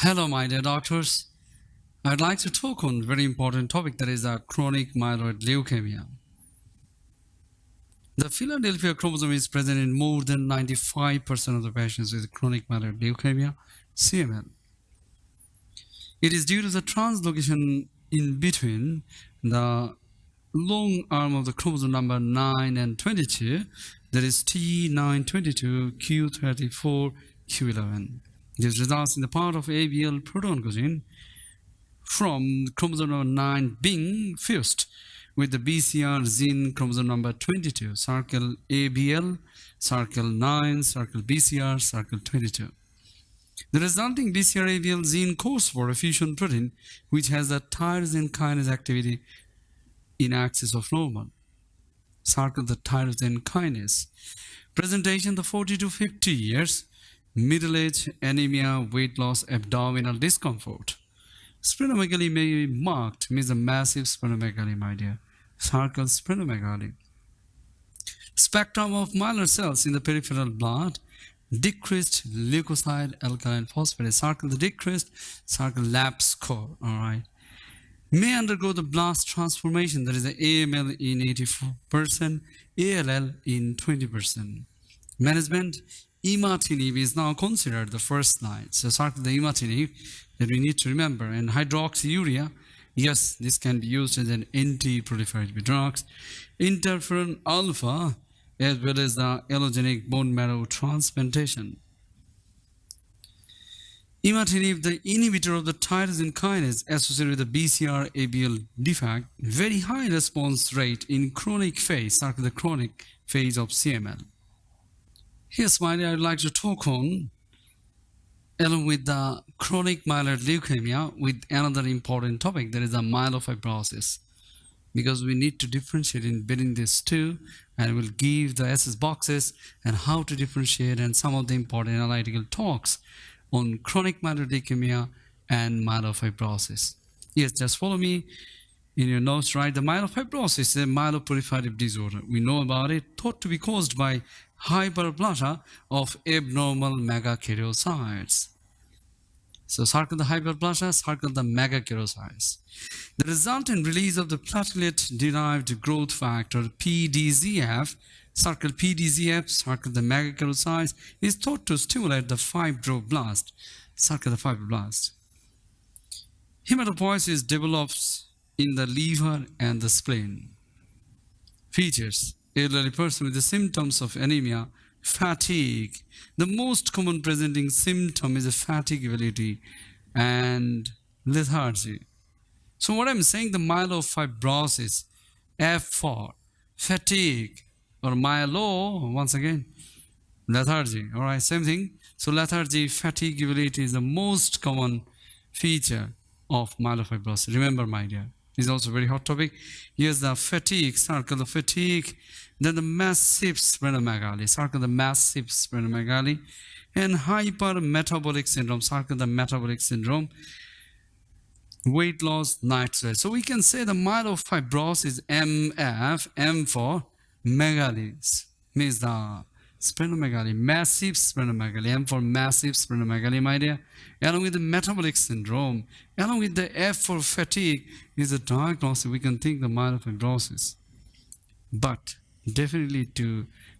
Hello, my dear doctors. I'd like to talk on a very important topic that is chronic myeloid leukemia. The Philadelphia chromosome is present in more than 95% of the patients with chronic myeloid leukemia, CML. It is due to the translocation in between the long arm of the chromosome number 9 and 22, that is T922, Q34, Q11. This results in the part of ABL proton gene from chromosome number 9 being fused with the BCR gene chromosome number 22, circle ABL, circle 9, circle BCR, circle 22. The resulting BCR-ABL gene codes for a fusion protein which has the tyrosine kinase activity in excess of normal. Circle the tyrosine kinase. Presentation: the 40 to 50 years, middle age, anemia, weight loss, abdominal discomfort. Splenomegaly may be marked, means a massive splenomegaly, my dear. Circle splenomegaly. Spectrum of myeloid cells in the peripheral blood. Decreased leukocyte alkaline phosphatase. Circle the decreased, circle lab score. Alright. May undergo the blast transformation, that is the AML in 84%, ALL in 20%. Management: imatinib is now considered the first line. So circle the imatinib that we need to remember. And hydroxyurea, yes, this can be used as an anti-proliferative drugs. Interferon alpha, as well as the allogenic bone marrow transplantation. Imatinib, the inhibitor of the tyrosine kinase associated with the BCR-ABL defect, very high response rate in chronic phase, circle the chronic phase of CML. Here's finally I'd like to talk on, along with the chronic myeloid leukemia, with another important topic, that is the myelofibrosis. Because we need to differentiate in between these two, and we'll give the SS boxes and how to differentiate and some of the important analytical talks on chronic myeloid leukemia and myelofibrosis. Yes, just follow me in your notes, right? The myelofibrosis is a myeloproliferative disorder. We know about it, thought to be caused by hyperplasia of abnormal megakaryocytes. So circle the hyperplasia, circle the megakaryocytes. The resultant release of the platelet-derived growth factor PDGF, circle PDGF, circle the megakaryocytes, is thought to stimulate the fibroblast, circle the fibroblast. Hematopoiesis develops in the liver and the spleen. Features: elderly person with the symptoms of anemia, fatigue. The most common presenting symptom is a fatigability and lethargy. So what I'm saying, the myelofibrosis, F4, fatigue, or myelo, once again, lethargy. All right, same thing. So lethargy, fatigability is the most common feature of myelofibrosis. Remember, my dear, this is also a very hot topic. Here's the fatigue, circle the fatigue. Then the massive splenomegaly, circle the massive splenomegaly. And hypermetabolic syndrome, circle the metabolic syndrome. Weight loss, night sweat. So we can say the myelofibrosis MF, M for megaly, means the splenomegaly, massive splenomegaly, M for massive splenomegaly, my dear. Along with the metabolic syndrome, along with the F for fatigue, is a diagnosis. We can think the myelofibrosis. But definitely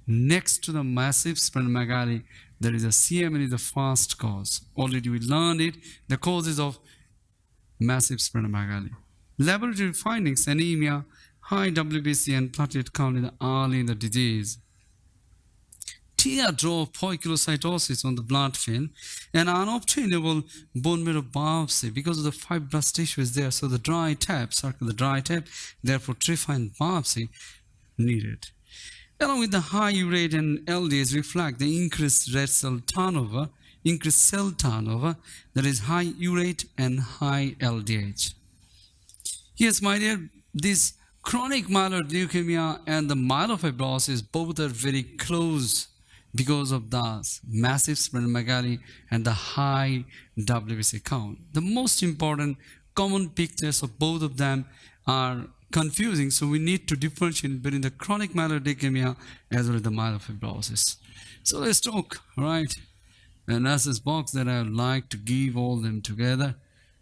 next to the massive splenomegaly, there is a CML is the first cause. Already we learned it, the causes of massive splenomegaly. Laboratory findings: anemia, high WBC and platelet count early in the disease. Teardrop poikilocytosis on the blood film, and unobtainable bone marrow biopsy because of the fibrous tissue is there. So the dry tap, circle the dry tap, therefore trephine biopsy needed. Along with the high urate and LDH reflect the increased red cell turnover, increased cell turnover, that is high urate and high LDH. Yes, my dear, this chronic myeloid leukemia and the myelofibrosis both are very close because of the massive splenomegaly and the high WBC count. The most important common pictures of both of them are confusing, so we need to differentiate between the chronic myeloid leukemia as well as the myelofibrosis. So let's talk, right? an access box that I would like to give all them together.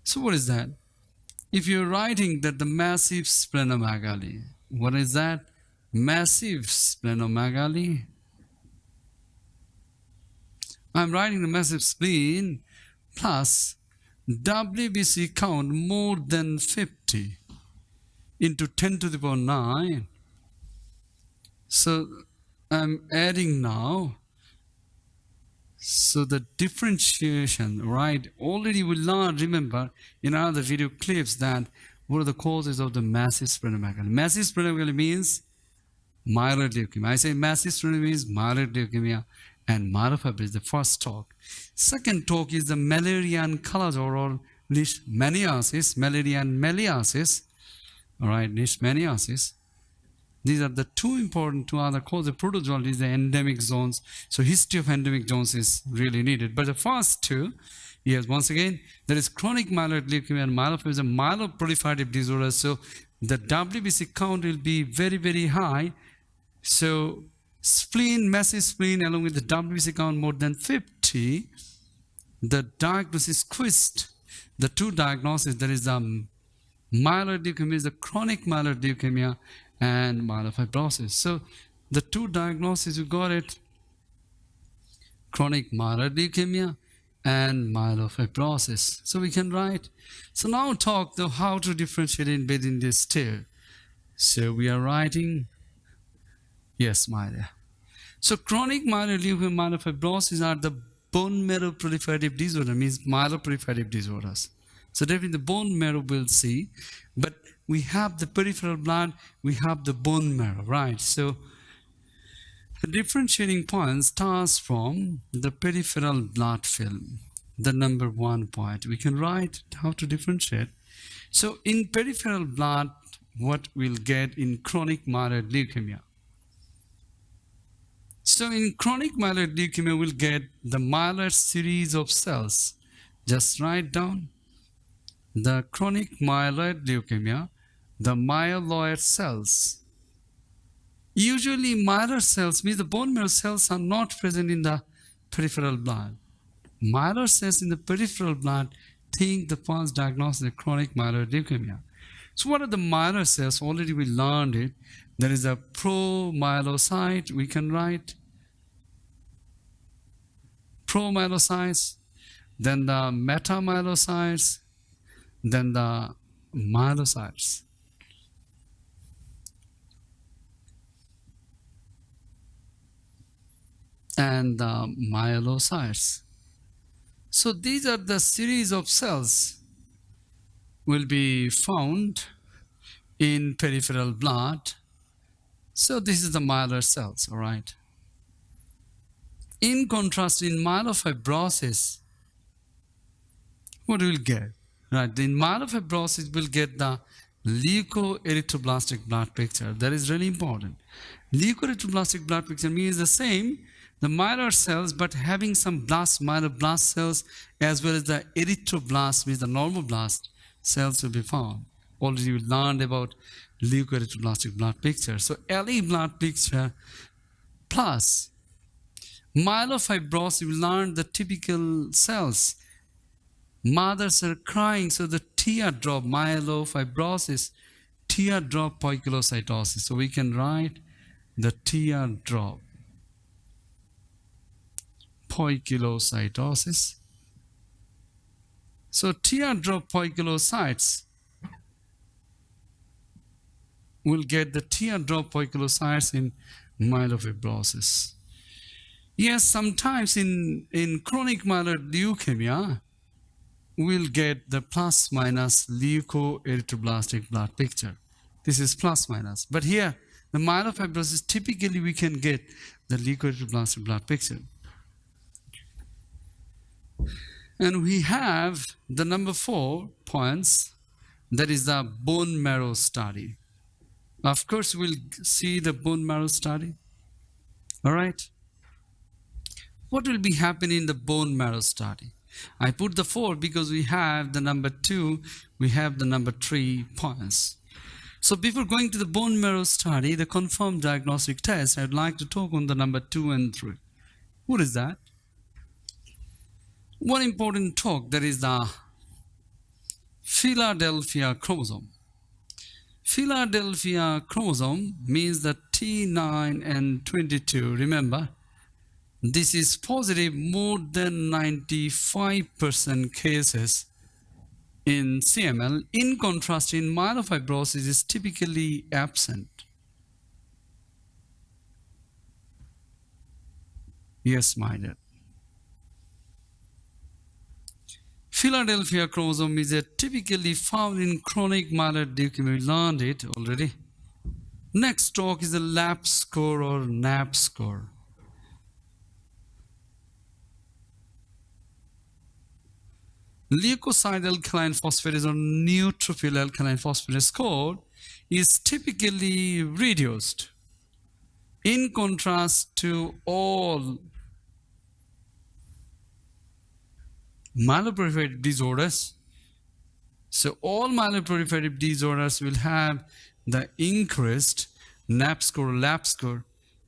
So what is that? If you're writing that the massive splenomegaly, what is that? Massive splenomegaly. I'm writing the massive spleen plus WBC count more than 50 into 10 to the power 9. So I'm adding now. So the differentiation, right? Already we learned, remember, in other video clips that what are the causes of the massive splenomegaly. Massive splenomegaly means myeloid leukemia. I say massive splenomegaly means myeloid leukemia and myelofibrosis is the first talk. Second talk is the Müllerian colors or leishmaniasis, Müllerian meliasis, all right, leishmaniasis. These are the two important two other causes. Protozoal is the endemic zones. So history of endemic zones is really needed. But the first two, yes, once again, there is chronic myeloid leukemia and myelofibrosis, myeloproliferative disorder. So the WBC count will be very, very high. So spleen, massive spleen, along with the WBC count more than 50, the diagnosis squeezed. The two diagnoses, there is the myeloid leukemia, is the chronic myeloid leukemia, and myelofibrosis. So the two diagnoses, you got it, chronic myeloid leukemia and myelofibrosis. So we can write. So now talk though how to differentiate in between these two. So we are writing, yes, Maya. So chronic myeloid leukemia, myelofibrosis are the bone marrow proliferative disorder, means myeloproliferative disorders. So definitely the bone marrow we'll see, but we have the peripheral blood, we have the bone marrow, right? So the differentiating point starts from the peripheral blood film, the number 1 point. We can write how to differentiate. So in peripheral blood, what we'll get in chronic myeloid leukemia. So in chronic myeloid leukemia, we'll get the myeloid series of cells. Just write down the chronic myeloid leukemia, the myeloid cells. Usually myeloid cells means the bone marrow cells are not present in the peripheral blood. Myeloid cells in the peripheral blood think the first diagnosis is chronic myeloid leukemia. So what are the myeloid cells? Already we learned it. There is a pro-myelocyte, we can write pro-myelocytes, then the meta-myelocytes, then the myelocytes. And the myelocytes. So these are the series of cells will be found in peripheral blood. So this is the myeloid cells, all right. In contrast, in myelofibrosis, what we'll get? Right, in myelofibrosis, we'll get the leukoerythroblastic blood picture. That is really important. Leukoerythroblastic blood picture means the same, the myeloid cells, but having some myeloblast cells as well as the erythroblast, means the normal blast cells will be found. Already we learned about leukoerythroblastic blood picture. So LE blood picture plus myelofibrosis, we learned the typical cells. Mothers are crying, so the teardrop, myelofibrosis, teardrop poikilocytosis. So we can write the teardrop poikilocytosis. So teardrop poikilocytes will get the teardrop poikilocytes in myelofibrosis. Yes, sometimes in chronic myeloid leukemia, we'll get the plus minus leukoerythroblastic blood picture. This is plus minus. But here, the myelofibrosis, typically we can get the leukoerythroblastic blood picture. And we have the number 4 points, that is the bone marrow study. Of course, we'll see the bone marrow study. All right. What will be happening in the bone marrow study? I put the 4 because we have the number 2, we have the number 3 points. So before going to the bone marrow study, the confirmed diagnostic test, I'd like to talk on the number 2 and 3. What is that? One important talk, that is the Philadelphia chromosome. Philadelphia chromosome means the T9 and 22. Remember, this is positive more than 95% cases in CML. In contrast, in myelofibrosis is typically absent. Yes, my dear. Philadelphia chromosome is typically found in chronic myeloid leukemia. We learned it already. Next talk is the LAP score or NAP score. Leukocyte alkaline phosphatase or neutrophil alkaline phosphatase score is typically reduced. In contrast to all myeloproliferative disorders, so all myeloproliferative disorders will have the increased NAP score or LAP score.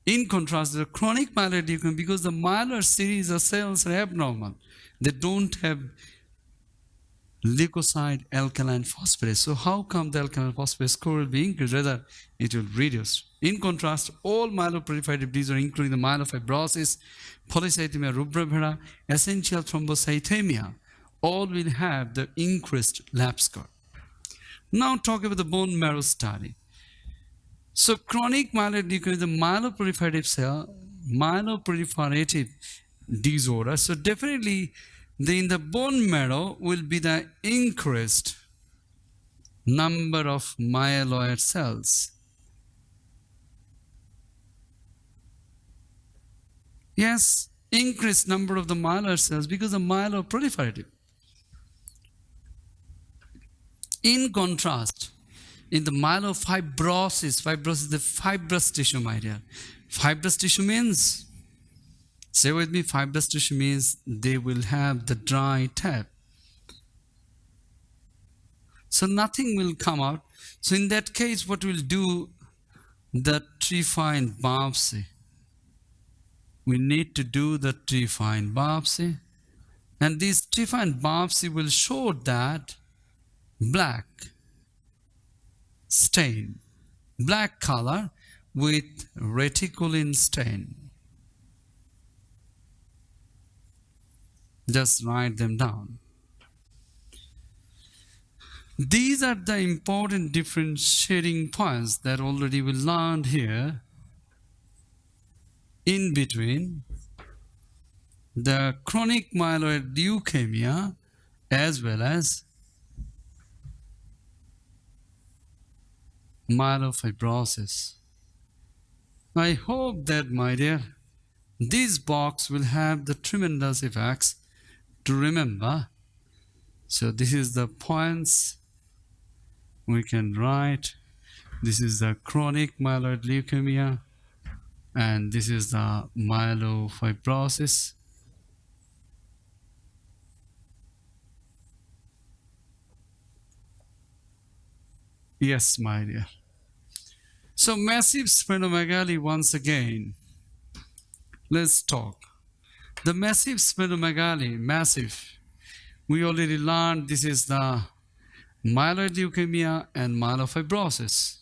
In contrast, the chronic myeloid leukemia, because the myeloid series of cells are abnormal, they don't have leukocyte alkaline phosphatase. So how come the alkaline phosphatase score will be increased? Rather, it will reduce. In contrast, all myeloproliferative disorders, including the myelofibrosis, polycythemia rubra vera, essential thrombocythemia, all will have the increased LAP score. Now talk about the bone marrow study. So chronic myeloid leukemia is a myeloproliferative disorder. So definitely in the bone marrow will be the increased number of myeloid cells. Yes, increased number of the myeloid cells because of myeloproliferative. In contrast, in the myelofibrosis, fibrosis is the fibrous tissue, my dear. Fibrous tissue means, say with me, fibrous tissue means they will have the dry tap. So nothing will come out. So in that case, what we'll do, the trephine biopsy. We need to do the trephine biopsy. And this trephine biopsy will show that black stain, black color with reticulin stain. Just write them down. These are the important differentiating points that already we learned here in between the chronic myeloid leukemia as well as myelofibrosis. I hope that, my dear, this box will have the tremendous effects to remember. So this is the points we can write. This is the chronic myeloid leukemia and this is the myelofibrosis. Yes, my dear. So massive splenomegaly once again. Let's talk. The massive splenomegaly, massive. We already learned this is the myeloid leukemia and myelofibrosis.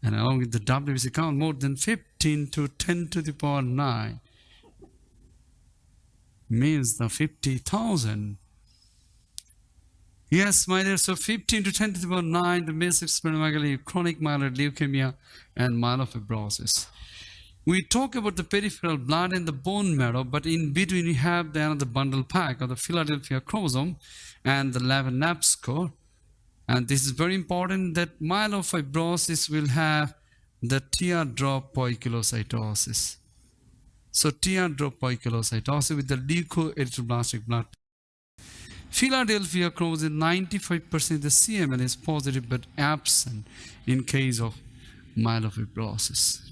And along with the WBC count, more than 15 to 10 to the power 9 means the 50,000. Yes, my dear, so 15 to 10 to the power 9, the massive splenomegaly, chronic myeloid leukemia, and myelofibrosis. We talk about the peripheral blood and the bone marrow, but in between we have the another bundle pack of the Philadelphia chromosome and the NAP score. And this is very important that myelofibrosis will have the teardrop poikilocytosis. So teardrop poikilocytosis with the leukoerythroblastic blood. Philadelphia chromosome 95% of the CML is positive but absent in case of myelofibrosis.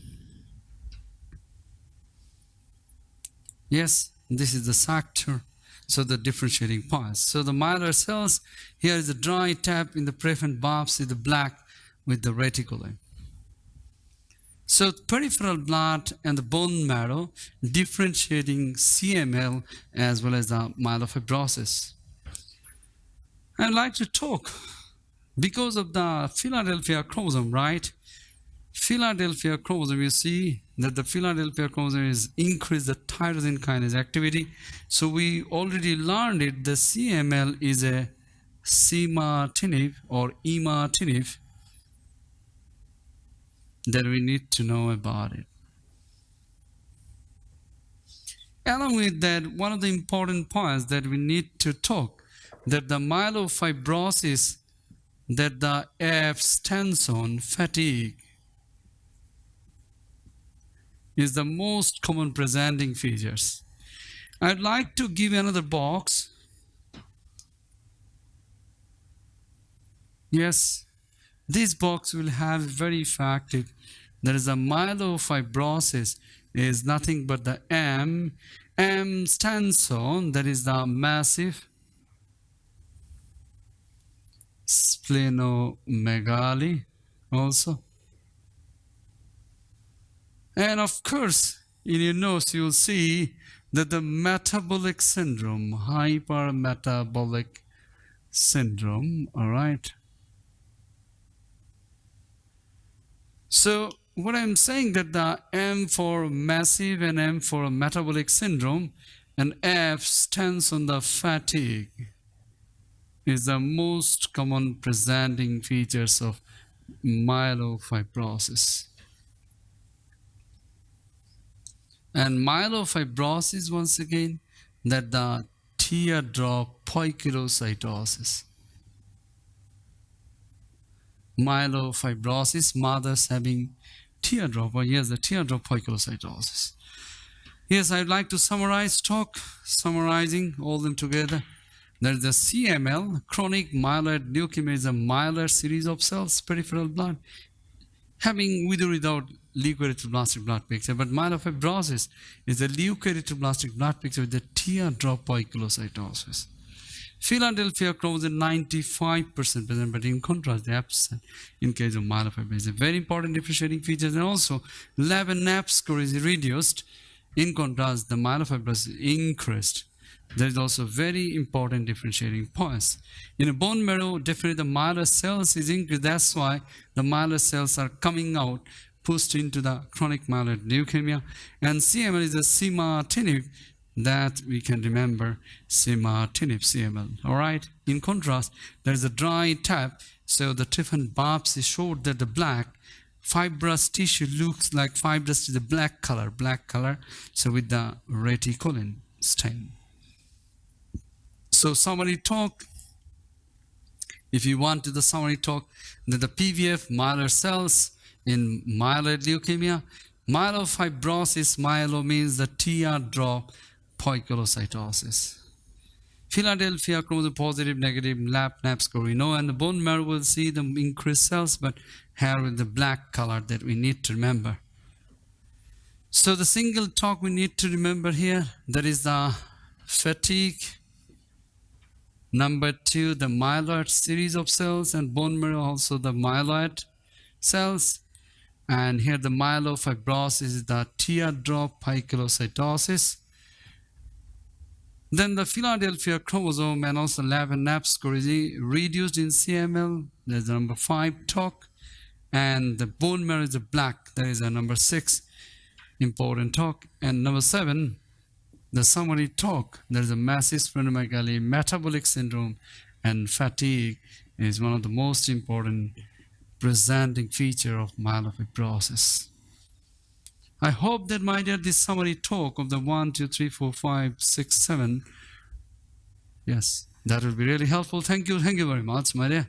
Yes, this is the sector. So the differentiating points. So the myeloid cells, here is the dry tap in the preferent biopsy, the black with the reticulin. So peripheral blood and the bone marrow differentiating CML as well as the myelofibrosis. I'd like to talk because of the Philadelphia chromosome, right? Philadelphia chromosome, you see that the Philadelphia chromosome is increase the tyrosine kinase activity. So we already learned it. The CML is a simatinib or imatinib that we need to know about it. Along with that, one of the important points that we need to talk that the myelofibrosis, that the abstention fatigue is the most common presenting features. I'd like to give another box. Yes, this box will have very effective. There is a myelofibrosis is nothing but the M stands on, that is the massive splenomegaly also. And of course, in your notes, you'll see that the metabolic syndrome, hypermetabolic syndrome, all right? So what I'm saying that the M for massive and M for metabolic syndrome and F stands on the fatigue is the most common presenting features of myelofibrosis. And myelofibrosis, once again, that the teardrop poikilocytosis. Myelofibrosis, mothers having teardrop, or yes, the teardrop poikilocytosis. Yes, I'd like to summarizing all them together. There's the CML, chronic myeloid leukemia, is a myeloid series of cells, peripheral blood, having with or without leukoerythroblastic blood picture. But myelofibrosis is a leukoerythroblastic blood picture with the teardrop poikilocytosis. Philadelphia chromosome 95% present, but in contrast, the absent in case of myelofibrosis is a very important differentiating features. And also, lab and NAP score is reduced. In contrast, the myelofibrosis increased. There is also very important differentiating points. In a bone marrow, definitely the myeloid cells is increased. That's why the myeloid cells are coming out, pushed into the chronic myeloid leukemia. And CML is a simatinib that we can remember, simatinib CML. All right. In contrast, there is a dry tap. So the Tiffin biopsy showed that the black fibrous tissue looks like fibrous to the black color. So with the reticulin stain. So summary talk, if you want to the summary talk, that the PVF myeloid cells in myeloid leukemia, myelofibrosis, myelo means the teardrop poikilocytosis. Philadelphia chromosome positive, negative, lab, NAP score we know, and the bone marrow will see the increased cells, but here with the black color that we need to remember. So the single talk we need to remember here, that is the fatigue. Number 2, the myeloid series of cells, and bone marrow also the myeloid cells. And here the myelofibrosis is the teardrop poikilocytosis. Then the Philadelphia chromosome and also lab and NAP score is reduced in CML. There's the number 5 talk. And the bone marrow is a black. That is a number 6 important talk. And number 7, the summary talk, there is a massive splenomegaly, metabolic syndrome, and fatigue is one of the most important presenting feature of myelofibrosis. I hope that, my dear, this summary talk of the 1, 2, 3, 4, 5, 6, 7, yes, that will be really helpful. Thank you very much, my dear.